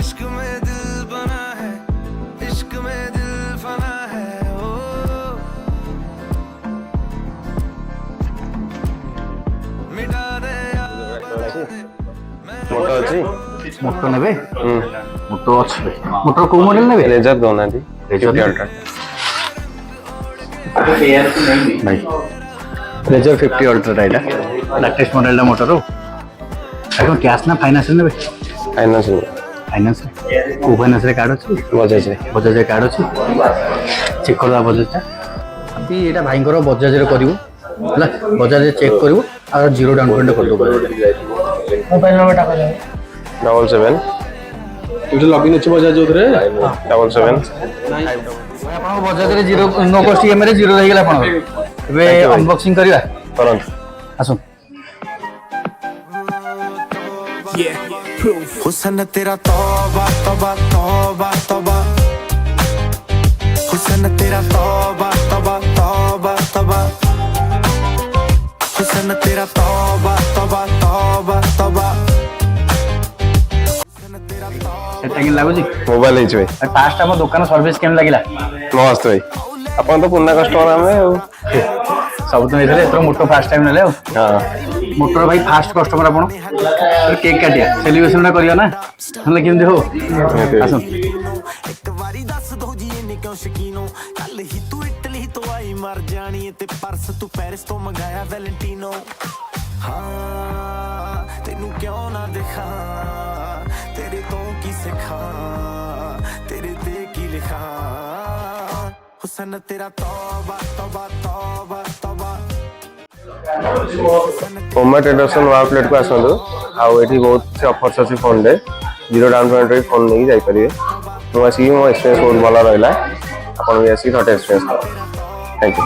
इश्क में दिल बना है, इश्क में दिल फना है। ओ मिटा दे मोटर अच्छी मोटर नेबे मोटर अछि मोटर को मॉडल नेबे रेजर दोना दी रेजर अल्ट्रा भाई रेजर 50 अल्ट्रा राइडा लेटेस्ट मॉडल दा मोटर এখন ক্যাশ না ফাইনান্স নেবে फाइनेंस ফাইনান্স ও ফাইনান্স রে কার্ড আছে बजाज কার্ড আছে চেক করবা বজাজটা আমি এটা ভাইঙ্কর বজাজ রে করিব হলা বজাজ রে চেক করিব আর জিরো ডাউন পেমেন্ট করে দেব মোবাইল নম্বর টাকা দেব 77 तुझे लॉगिन अच्छे बजाज उधरे 77 ଆପଣ ବଜାଜ ରେ ଜିରୋ नो कॉस्ट ईएमआई रे जीरो रही गेला आपण ଏବେ अनबॉक्सिंग करिवा करंट आसो हुसन तेरा तौबा तौबा तौबा तौबा, हुसन तेरा तौबा तौबा तौबा तौबा, हुसन तेरा तौबा तौबा तौबा तौबा, हुसन तेरा तौबा। सेटिंग लागो जी मोबाइल हिच भाई फास्ट हम दुकान सर्विस केम लागिला मस्त भाई अपन तो पुन्ना कस्टमर हमें सब तो इधर एतर मोटो फास्ट टाइम नेले हां मोटर भाई फास्ट कस्टमर आपण केक काटिया सेलिब्रेशन ना करियो ना हले केमदे हो आसो एक बारी दस दो जी ने क्यों शकीनो, कल ही तू इटली तो आई मर जानी ते पर्स तू पेरिस तो मंगाया वैलेंटिनो। हाँ तेनू क्यों ना दिखा तेरे तो की सिखा तेरे ते की लिखा, हुसन तेरा तौबा तौबा तौबा तौबा। ओमा ट्रेडर्स वाव प्लेट को आसंदु आउ एठी बहुत से ऑफर्स अछि फोन दे जीरो डाउन पेमेंट रे फोन नहीं जाई परिए मो आसी मो एक्सपीरियंस बहुत भला रहला अपन भी आसी थोटे एक्सपीरियंस थैंक यू।